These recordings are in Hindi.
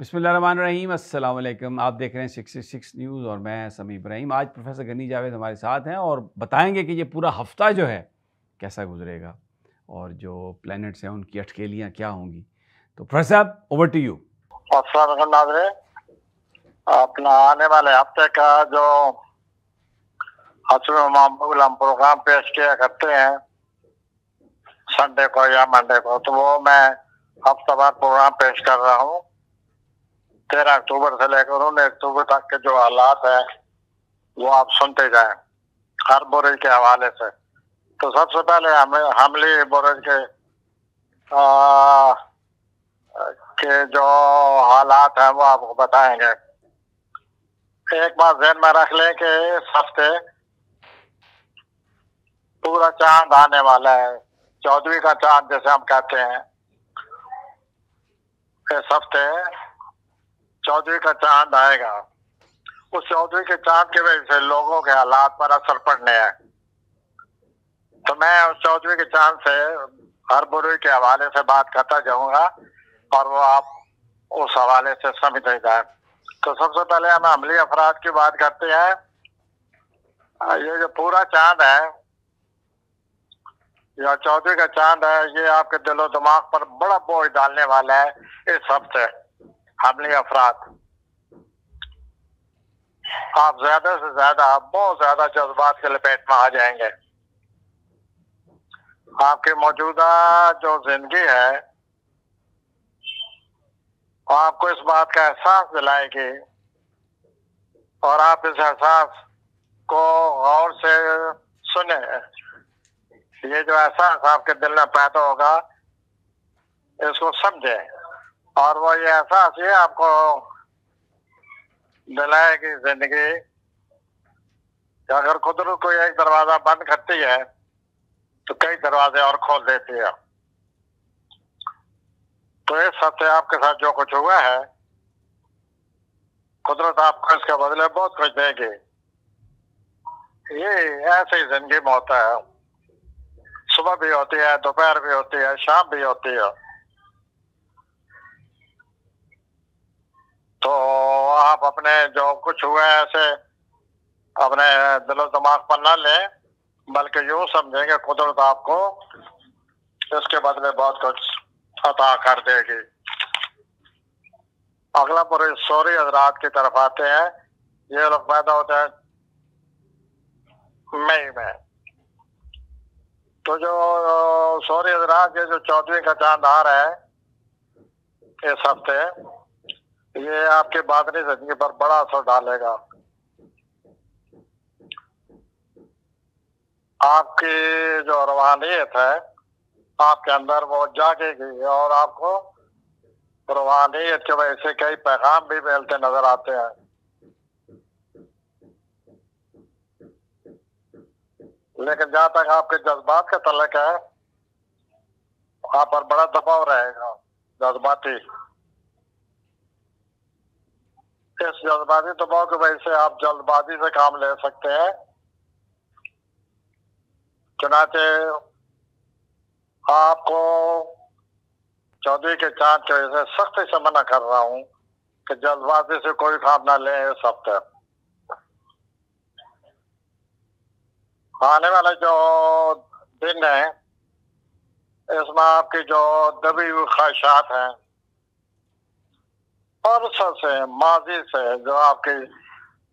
बिस्मिल्लाहिर्रहमानिर्रहीम, अस्सलाम वालेकुम। आप देख रहे हैं 66 न्यूज़ और मैं समी इब्राहिम। आज प्रोफेसर गनी जावेद हमारे साथ हैं और बताएंगे कि ये पूरा हफ्ता जो है कैसा गुजरेगा और जो प्लैनेट्स हैं उनकी अटकेलियाँ क्या होंगी। तो प्रोफेसर साहब, ओवर टू यू। अस्सलाम वालेकुम नाज़रीन, अपना आने वाले हफ्ते का जो हस्बे मामूल हम प्रोग्राम पेश किया करते हैं संडे को या मंडे को, तो वो मैं हफ्तावार प्रोग्राम पेश कर रहा हूँ। 13 अक्टूबर से लेकर 19 अक्टूबर तक के जो हालात है वो आप सुनते जाएं हर बुरे के हवाले से। तो सबसे पहले हमें हमली बुरे के जो हालात हैं वो आपको बताएंगे। एक बात ध्यान में रख लें कि इस हफ्ते पूरा चांद आने वाला है, 14वीं का चांद जैसे हम कहते हैं। इस हफ्ते 14वीं का चांद आएगा। उस 14वीं के चांद की वजह से लोगों के हालात पर असर पड़ने हैं। तो मैं उस 14वीं के चांद से हर बुरे के हवाले से बात करता जाऊंगा और वो आप उस हवाले से समझते जाए। तो सबसे पहले हम अमली अफराद की बात करते हैं। ये जो पूरा चांद है या 14वीं का चांद है, ये आपके दिलो दिमाग पर बड़ा बोझ डालने वाला है। इस हफ्ते हमली अफराद आप ज्यादा से ज्यादा बहुत ज्यादा जज्बात के लपेट में आ जाएंगे। आपकी मौजूदा जो जिंदगी है आपको इस बात का एहसास दिलाएगी और आप इस एहसास को गौर से सुने। ये जो एहसास आपके दिल में पैदा होगा इसको समझे और वो ये एहसास ये आपको दिलाएगी जिंदगी कि अगर कुदरत कोई एक दरवाजा बंद करती है तो कई दरवाजे और खोल देती है। तो इस हफ्ते आपके साथ जो कुछ हुआ है कुदरत आपको इसके बदले बहुत कुछ देगी। ये ऐसे ही जिंदगी में होता है, सुबह भी होती है, दोपहर भी होती है, शाम भी होती है। तो आप अपने जो कुछ हुआ है ऐसे अपने दिलो दिमाग पर ना लें, बल्कि यूं समझें कि कुदरत आपको इसके बदले बहुत कुछ अता कर देगी। अगला पूरे सोरी हजरात की तरफ आते हैं। ये लोग पैदा होते हैं मई में। तो जो सोरी हजरात ये जो 14वीं का चांद आ रहा है इस हफ्ते, ये आपकी बादनी जिंदगी पर बड़ा असर डालेगा। आपकी जो रूहानियत है आपके अंदर वो जागेगी और आपको रूहानियत की वजह से कई पैगाम भी मिलते नजर आते हैं। लेकिन जहां तक आपके जज्बात का तल्लुक है वहां पर बड़ा दबाव रहेगा जज्बाती। इस जज्बाती दबाव की वजह से आप जल्दबाजी से काम ले सकते हैं। चुनाचे आपको 14वीं के चांद की वजह से सख्ती से मना कर रहा हूं कि जल्दबाजी से कोई काम ना लें इस हफ्ते। आने वाले जो दिन है इसमें आपकी जो दबी हुई ख्वाहिशात हैं अरसों से माजी से जो आपकी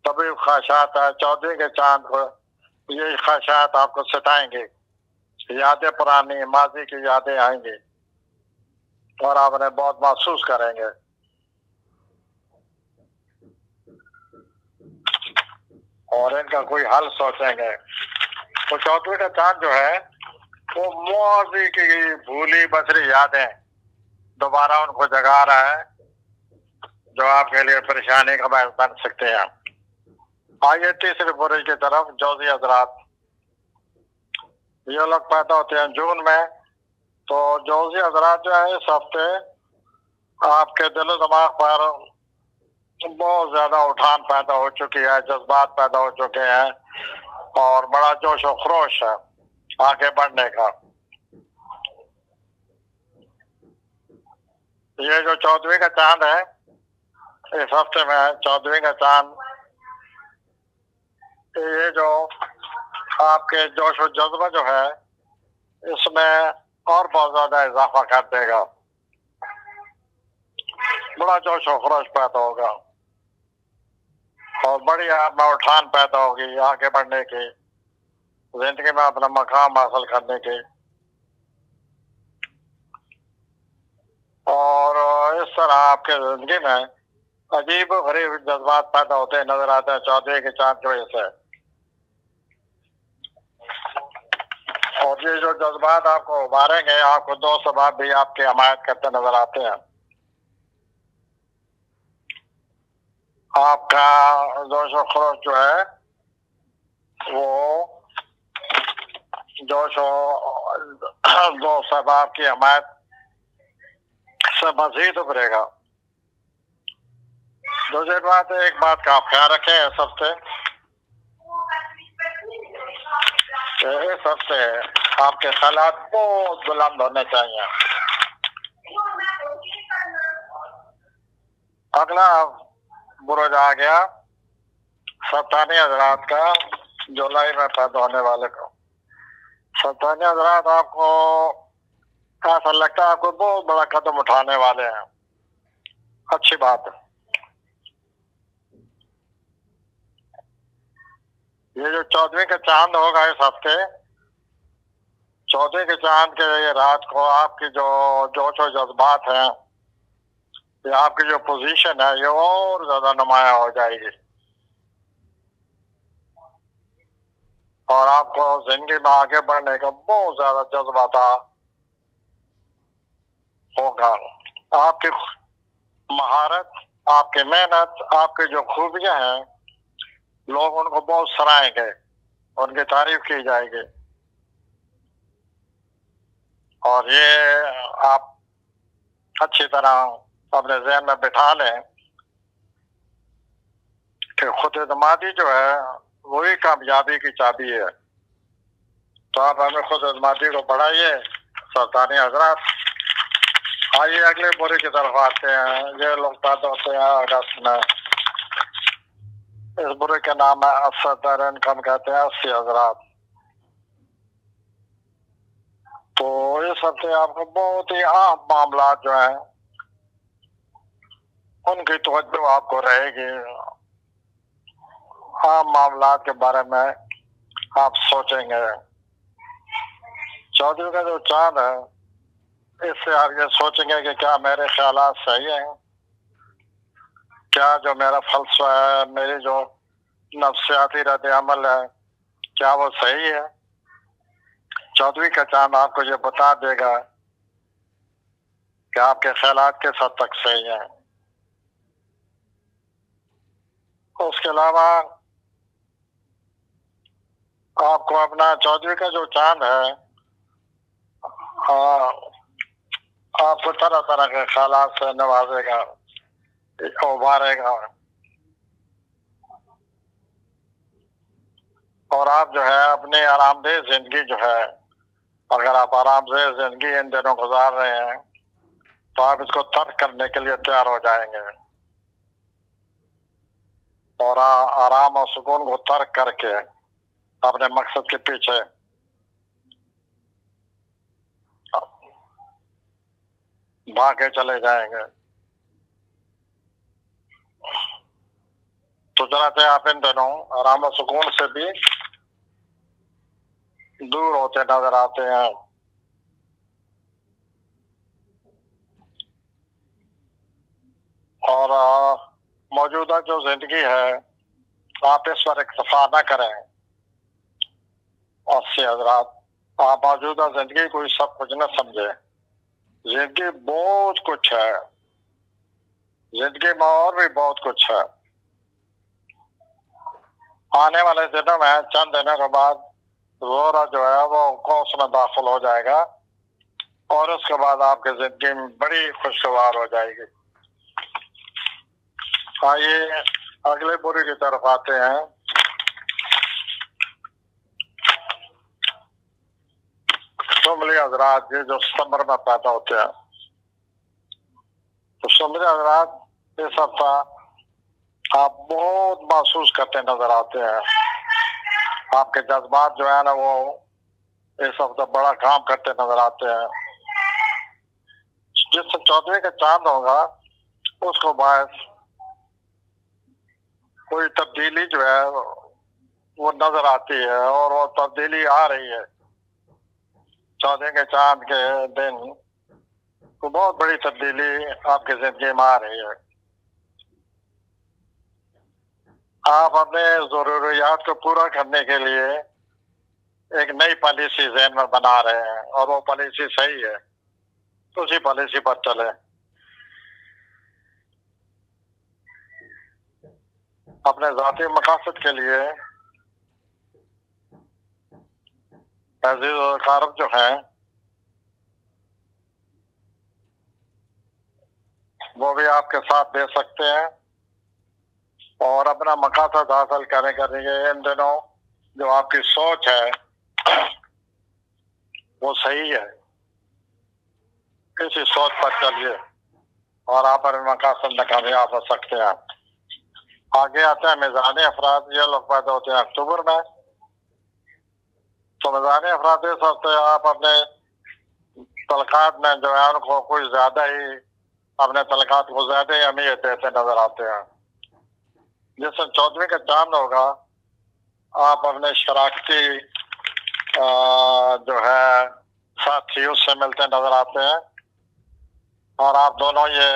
दबी हुई ख्वाहिशात है 14वीं के चांद को ये ख्वाहिशात आपको सताएंगे। यादें पुरानी माजी की यादें आएंगी और आप उन्हें बहुत महसूस करेंगे। और इनका कोई हल सोचेंगे। तो 14वीं का चांद जो है वो माजी की भूली बसरी यादें दोबारा उनको जगा रहा है जो आपके लिए परेशानी का बायस बन सकते हैं। आइए तीसरे बुरे की तरफ, जोजी हजरात। ये लोग पैदा होते हैं जून में। तो जोजी हजरात जो है इस हफ्ते आपके दिल दिमाग पर बहुत ज्यादा उठान पैदा हो चुकी है, जज्बात पैदा हो चुके हैं और बड़ा जोश और खरोश है आगे बढ़ने का। ये जो 14वीं का चांद है इस हफ्ते में 14वीं का चांद ये जो आपके जोश और जज्बा जो है इसमें और बहुत ज्यादा इजाफा कर देगा। बड़ा जोश और खरोश पैदा होगा और बड़ी आप में उठान पैदा होगी आगे बढ़ने की, जिंदगी में अपना मकाम हासिल करने की। और इस तरह आपके जिंदगी में अजीब गरीब जज्बात पैदा होते नजर आते हैं 14वीं के चांद की वजह से। और ये जो जज्बात आपको उभारेंगे, आपको दो सबब भी आपकी हमायत करते नजर आते हैं। आपका जोश और खरोश जो है वो जोश और दो सबब की हमायत से मजीद उभरेगा। दूसरी बात है, एक बात का आप ख्याल रखें सबसे, सबसे आपके ख्यालात बहुत बुलंद होने चाहिए। अगला बुरुज आ गया सत्तानी हजरात का, जुलाई में पैदा होने वाले को। सत्तानी हजरात आपको ऐसा लगता है आपको बहुत बड़ा कदम उठाने वाले हैं। अच्छी बात है। ये जो 14वीं का चांद होगा इस हफ्ते, 14वीं के चांद के ये रात को आपकी जो जोश और जज्बात हैं, ये आपकी जो पोजीशन है ये और ज्यादा नुमाया हो जाएगी और आपको जिंदगी में आगे बढ़ने का बहुत ज्यादा जज्बाता होगा। आपकी महारत, आपकी मेहनत, आपकी जो खूबियां हैं लोग उनको बहुत सराहेंगे, उनकी तारीफ की जाएगी। और ये आप अच्छी तरह अपने ज़हन में बिठा लें कि खुद एतमादी जो है वही कामयाबी की चाबी है। तो आप हमें खुद एतमादी को बढ़ाइए। सल्तानी हजरात, आइए अगले बुरे की तरफ आते हैं। ये लोग पैदा होते हैं अगस्त में। इस बुरे का नाम है असदर, इनकम कहते हैं 80 हजरात। तो इस हफ्ते आपको बहुत ही आम मामला जो है उनकी तवज्जो आपको रहेगी। आम मामला के बारे में आप सोचेंगे। 14वीं का जो चांद है इससे आप ये सोचेंगे कि क्या मेरे ख्यालात सही हैं, क्या जो मेरा फलसफा है, मेरी जो नफ्सियाती रद्द अमल है, क्या वो सही है। 14वीं का चांद आपको ये बता देगा कि आपके ख्यालात किस हद तक सही हैं। उसके अलावा आपको अपना 14वीं का जो चांद है आपको तरह तरह के ख्यालात से नवाजेगा, उभारेगा। और आप जो है अपनी आरामदेह जिंदगी जो है, अगर आप आरामदेह जिंदगी इन दिनों गुजार रहे हैं तो आप इसको तर्क करने के लिए तैयार हो जाएंगे और आराम और सुकून को तर्क करके अपने मकसद के पीछे भागे चले जाएंगे। तो जरा से आप इन दिनों आराम और सुकून से भी दूर होते नजर आते हैं। और मौजूदा जो जिंदगी है आप इस पर इक्तफा न करें। और से हजरात, आप मौजूदा जिंदगी को सब कुछ न समझे। जिंदगी बहुत कुछ है, जिंदगी में और भी बहुत कुछ है। आने वाले दिनों में चंद दिनों के बाद जोरा जो है वो कोस में दाखिल हो जाएगा और उसके बाद आपकी जिंदगी में बड़ी खुशगवार हो जाएगी। आइए अगले बुरे की तरफ आते हैं। शुमली हजरात ये जो सितंबर में पैदा होते हैं, तो शुमली हजरात इस हफ्ता आप बहुत महसूस करते नजर आते हैं। आपके जज्बात जो है ना वो इस हफ्ते बड़ा काम करते नजर आते हैं। जिस 14वें का चांद होगा उसको बाद कोई तब्दीली जो है वो नजर आती है, और वो तब्दीली आ रही है। 14वें के चांद के दिन तो बहुत बड़ी तब्दीली आपकी जिंदगी में आ रही है। आप अपने जरूरियात को पूरा करने के लिए एक नई पॉलिसी ज़हन में बना रहे हैं, और वो पॉलिसी सही है, तो उसी पॉलिसी पर चले। अपने ज़ाती मकासद के लिए अजीज और कारब जो हैं वो भी आपके साथ दे सकते हैं, और अपना मकासद हासिल करने के लिए इन दिनों जो आपकी सोच है वो सही है। इसी सोच पर चलिए और आप अपने मकासद में कामयाब हो सकते हैं। आगे आते हैं मिजानी अफराद। ये लोग पैदा होते हैं अक्टूबर में। तो मिजानी अफराद इस हफ्ते आप अपने तलकात में जो है उनको कुछ ज्यादा ही अपने तलकात को ज्यादा ही अहमियत देते नजर आते हैं। जिस दिन 14वें का चांद होगा आप अपने शराकती जो है साथी उससे मिलते नजर आते हैं, और आप दोनों ये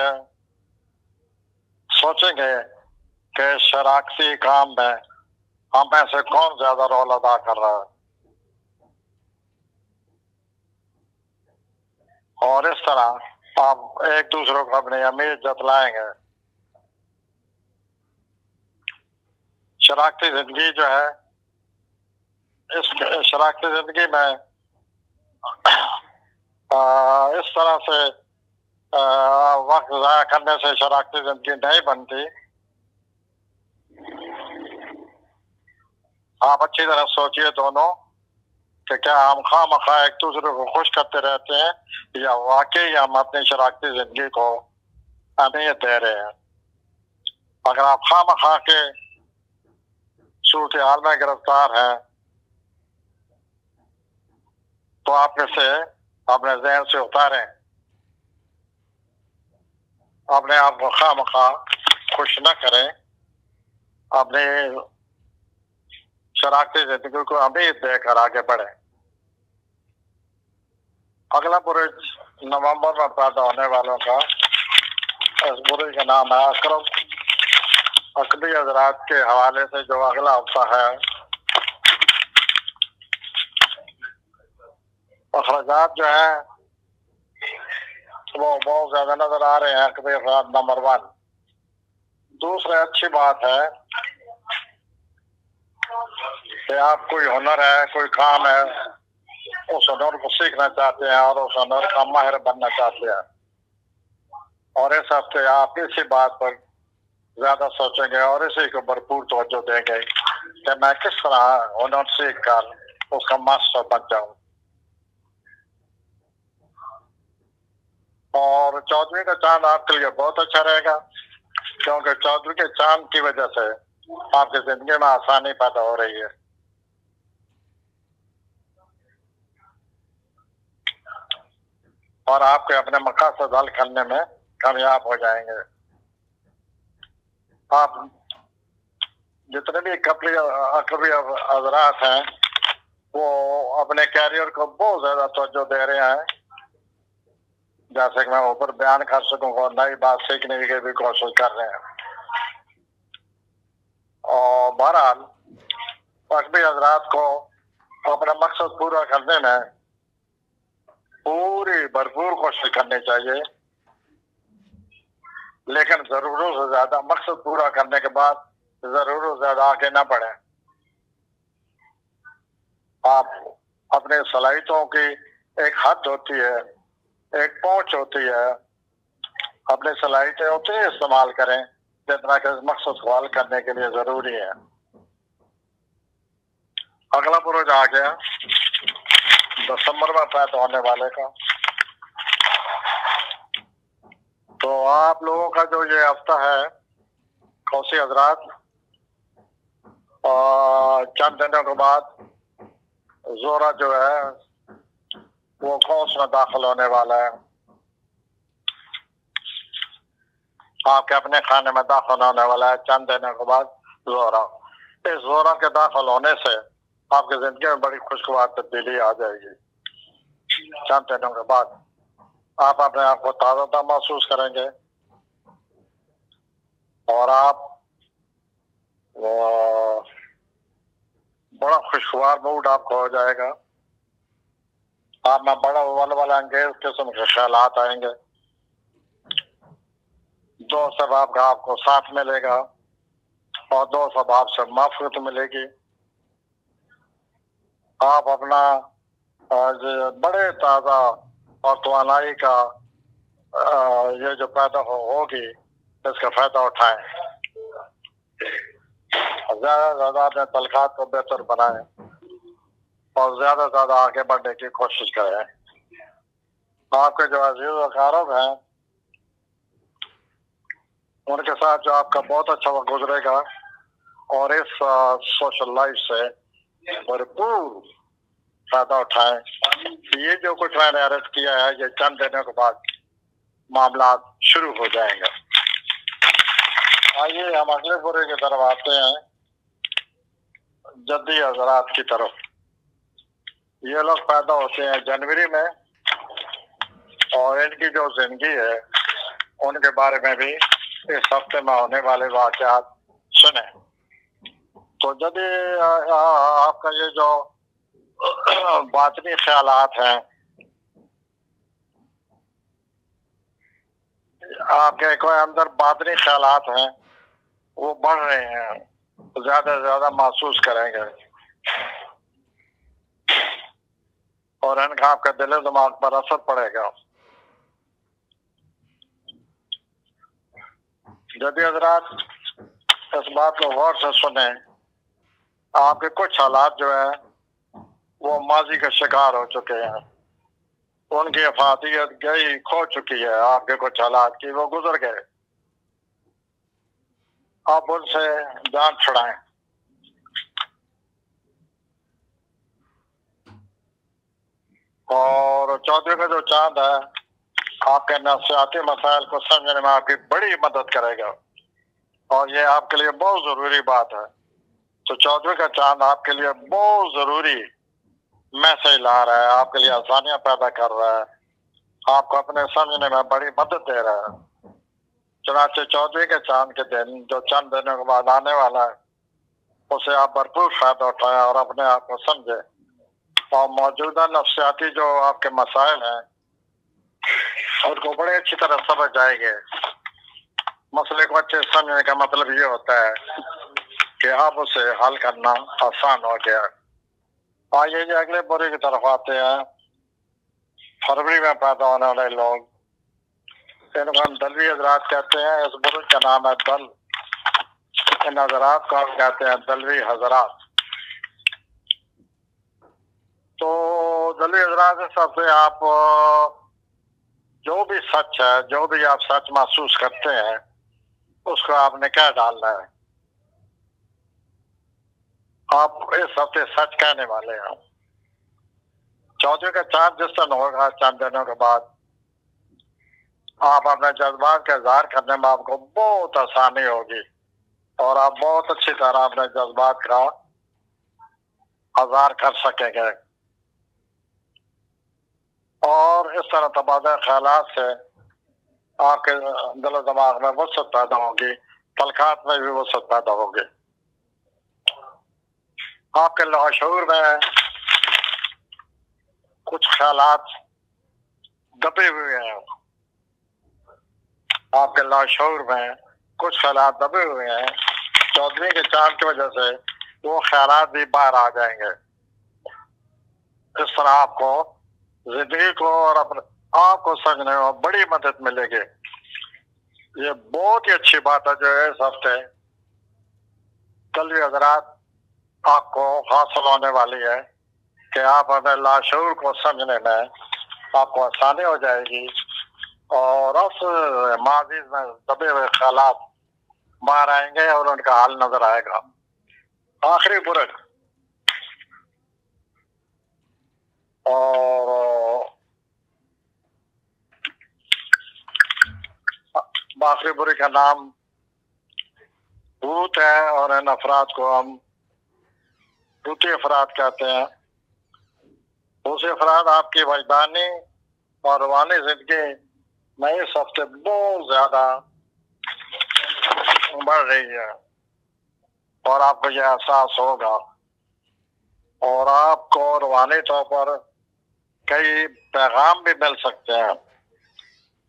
सोचेंगे कि शराकती काम में हम में से कौन ज्यादा रोल अदा कर रहा है, और इस तरह आप एक दूसरे को अपनी अमीर जतलाएंगे। शराकती जिंदगी जो है, इस शराकती जिंदगी में इस तरह से वक्त ज़ाया करने से शराकती जिंदगी नहीं बनती। आप अच्छी तरह सोचिए दोनों कि क्या हम खामखा एक दूसरे को खुश करते रहते हैं या वाकई हम अपनी शराकती जिंदगी को अहमियत दे रहे हैं। अगर आप खामखा के सूरत हाल में गिरफ्तार हैं तो आप इसे अपने जहन से उतारें। अपने आप को खामखा खुश न करें, अपनी शराकती जिंदगी को अहमियत देकर आगे बढ़े। अगला बुरुज नवंबर में पैदा होने वालों का, इस बुरुज का नाम है अकरब। अकबी हजरात के हवाले से जो अगला हफ्ता है, अखराजात जो है वो बहुत ज्यादा नजर आ रहे हैं। अकबी हजरात नंबर 1। दूसरी अच्छी बात है कि आप कोई हुनर है, कोई काम है, उस हुनर को सीखना चाहते हैं और उस हुनर का माहिर बनना चाहते हैं, और इस हफ्ते आप इसी बात पर ज्यादा सोचेंगे और इसी को भरपूर तवज्जो देंगे कि मैं किस तरह हुनर सीख कर उसका मास्टर बन जाऊं। और 14वें का चांद आपके लिए बहुत अच्छा रहेगा, क्योंकि 14वें के चांद की वजह से आपकी जिंदगी में आसानी पैदा हो रही है। और आपके अपने मकासद हल करने में कामयाब हो जाएंगे। आप जितने भी अकबी हजरात हैं वो अपने कैरियर को बहुत ज्यादा तवज्जो दे रहे हैं, जैसे कि मैं ऊपर बयान कर सकूं, और नई बात सीखने की भी कोशिश कर रहे हैं। और बहरहाल अकबी हजरात को अपना मकसद पूरा करने में पूरी भरपूर कोशिश करनी चाहिए, लेकिन जरूरत से ज्यादा मकसद पूरा करने के बाद जरूरत से ज्यादा आगे ना बढ़े। आप अपने सलाहियतों की एक हद होती है, एक पहुंच होती है, अपने सलाहियतें उतनी इस्तेमाल करें जितना कि मकसद को हल करने के लिए जरूरी है। अगला बुरुज आ गया दिसंबर में पैदा होने वाले का। तो आप लोगों का जो ये हफ्ता है कौसी हजरात, चंद दिनों के बाद जोरा जो है वो कौस में दाखिल होने वाला है, आपके अपने खाने में दाखिल होने वाला है चंद दिनों के बाद जोरा। इस जोरा के दाखिल होने से आपकी जिंदगी में बड़ी खुशगवार तब्दीली आ जाएगी। चंद दिनों के बाद आप अपने आप को ताज़ा महसूस करेंगे और आप बड़ा खुशगवार मूड आपको हो जाएगा। आप में बड़ा वाला अंगेज किस्म के ख्यालात आएंगे। दोस्त अहबाब का आपको साथ मिलेगा और दोस्त अहबाब से माफ़रत मिलेगी। आप अपना बड़े ताज़ा और तवानाई का ये जो पैदा होगी इसका फायदा उठाएं। ज्यादा से ज्यादा अपने तलखात को बेहतर बनाएं और ज्यादा से ज्यादा आगे बढ़ने की कोशिश करें। आपके जो अजीज वकारों हैं उनके साथ जो आपका बहुत अच्छा वक्त गुजरेगा और इस सोशल लाइफ से भरपूर फायदा उठाएं। ये जो कुछ मैंने अर्ज किया है ये चंद दिनों के बाद मामला शुरू हो जाएंगे। आइए हम अगले बुरे की तरफ आते हैं, जद्दी हजरात की तरफ। ये लोग पैदा होते हैं जनवरी में और इनकी जो जिंदगी है उनके बारे में भी इस हफ्ते में होने वाले वाक़यात सुने। तो जद्दी आपका ये जो बातनी ख्यालात हैं, आपके कोई अंदर बातनी ख्यालात हैं वो बढ़ रहे हैं, ज्यादा से ज्यादा महसूस करेंगे और इनका आपका दिल दिमाग पर असर पड़ेगा। यदि हजरात इस बात को गौर से सुने, आपके कुछ हालात जो है वो माजी का शिकार हो चुके हैं, उनकी अफादियत गई खो चुकी है। आपके कुछ हालात की वो गुजर गए, आप उनसे जान छुड़ाएं। और चौधरी का जो चांद है आपके नफ्सियाती मसाइल को समझने में आपकी बड़ी मदद करेगा और ये आपके लिए बहुत जरूरी बात है। तो चौधरी का चांद आपके लिए बहुत जरूरी मैसेज ला रहा है, आपके लिए आसानियां पैदा कर रहा है, आपको अपने समझने में बड़ी मदद दे रहा है। चुनाचे चौधरी के चांद के दिन जो चंद दिनों के बाद आने वाला है उसे आप भरपूर फायदा उठाएं और अपने आप को समझे और मौजूदा नफ्सियाती जो आपके मसाइल हैं उनको बड़े अच्छी तरह समझ जाएंगे। मसले को अच्छे समझने का मतलब ये होता है कि आप उसे हल करना आसान हो गया। आइए जी अगले बुरे की तरफ आते हैं। फरवरी में पैदा होने वाले लोग, इनको हम दलवी हजरात कहते हैं। इस बुरुज का नाम है दल। इन हजरात को हम कहते हैं दलवी हजरात। तो दलवी हजरात के हिसाब से आप जो भी सच है, जो भी आप सच महसूस करते हैं उसको आपने क्या डालना है। आप इस हफ्ते सच कहने वाले हैं। चौधरी का चांद जिस दिन होगा चंद दिनों के बाद आप अपने जज्बात का इजहार करने में आपको बहुत आसानी होगी और आप बहुत अच्छी तरह अपने जज्बात का इजहार कर सकेंगे और इस तरह तबादला ख्यालात से आपके दिल दिमाग में वसअत पैदा होगी, तलखात में भी वसअत पैदा होगी। आपके लाशऊर में कुछ ख्यालात दबे हुए हैं, आपके लाशऊर में कुछ ख्यालात दबे हुए हैं। चौधरी के चांद की वजह से वो ख्यालात भी बाहर आ जाएंगे। इस तरह आपको जिंदगी को और अपने आप को समझने में बड़ी मदद मिलेगी। ये बहुत ही अच्छी बात है जो है इस हफ्ते कल हजरात आपको हासिल होने वाली है कि आप अपने लाशऊर को समझने में आपको आसानी हो जाएगी और उस माजी में दबे हुए ख्यालात बाहर आएंगे और उनका हाल नजर आएगा। आखिरी बुरुज और आखिरी बुरुज का नाम भूत है और इन अफराद को हम भूती अफराद कहते हैं। भूती अफराद आपकी वजदानी और रूहानी जिंदगी में इस हफ्ते बहुत ज्यादा बढ़ रही है और आपको यह एहसास होगा और आपको रूहानी तौर पर कई पैगाम भी मिल सकते हैं।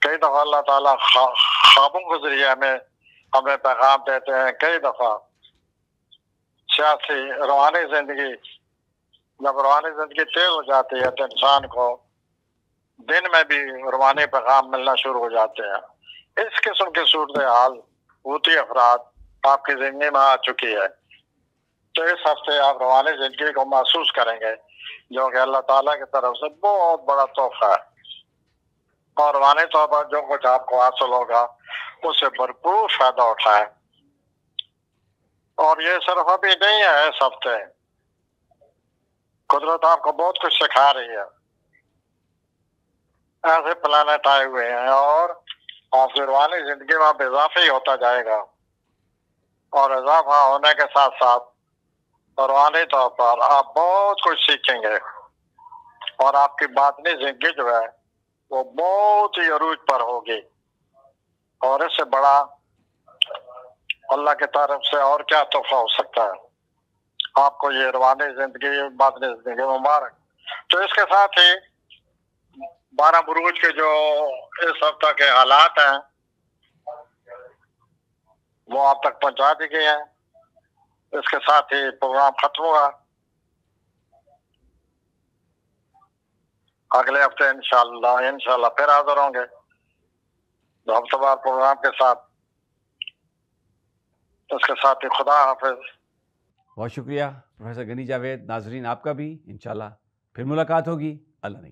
कई दफा अल्लाह ताला ख्वाबों के जरिए हमें पैगाम देते हैं। कई दफा सियासी रूहानी जिंदगी, जब रूहानी जिंदगी तेज हो जाती है तो इंसान को दिन में भी रूहानी पैगाम मिलना शुरू हो जाते हैं। इस किस्म की सूरत हाल भूती अफराद आपकी जिंदगी में आ चुकी है। तो इस हफ्ते आप रूहानी जिंदगी को महसूस करेंगे, जो कि अल्लाह ताला की तरफ से बहुत बड़ा तोहफा है। और रूहानी तौर पर जो कुछ आपको हासिल होगा उससे भरपूर फायदा उठाए। और ये सिर्फ अभी नहीं है, इस हफ्ते कुदरत आपको बहुत कुछ सिखा रही है। ऐसे प्लैनेट आए हुए हैं और आपकी रूहानी जिंदगी में आप इजाफा ही होता जाएगा। और इजाफा होने के साथ साथ रूहानी तौर पर आप बहुत कुछ सीखेंगे और आपकी बातनी जिंदगी जो है वो बहुत ही अरूज पर होगी। और इससे बड़ा अल्लाह की तरफ से और क्या तोहफा हो सकता है। आपको ये रूहानी जिंदगी, बातनी जिंदगी मुबारक। तो इसके साथ ही 12 बुरूज के जो इस हफ्ते के हालात हैं वो आप तक पहुंचा दी गई हैं। इसके साथ ही प्रोग्राम खत्म हुआ। अगले हफ्ते इंशाल्लाह फिर हाजिर होंगे हफ्तेवार प्रोग्राम के साथ। इसके साथ ही खुदा हाफिज। बहुत शुक्रिया प्रोफेसर गनी जावेद। नाजरीन आपका भी इंशाल्लाह फिर मुलाकात होगी। अल्लाह ने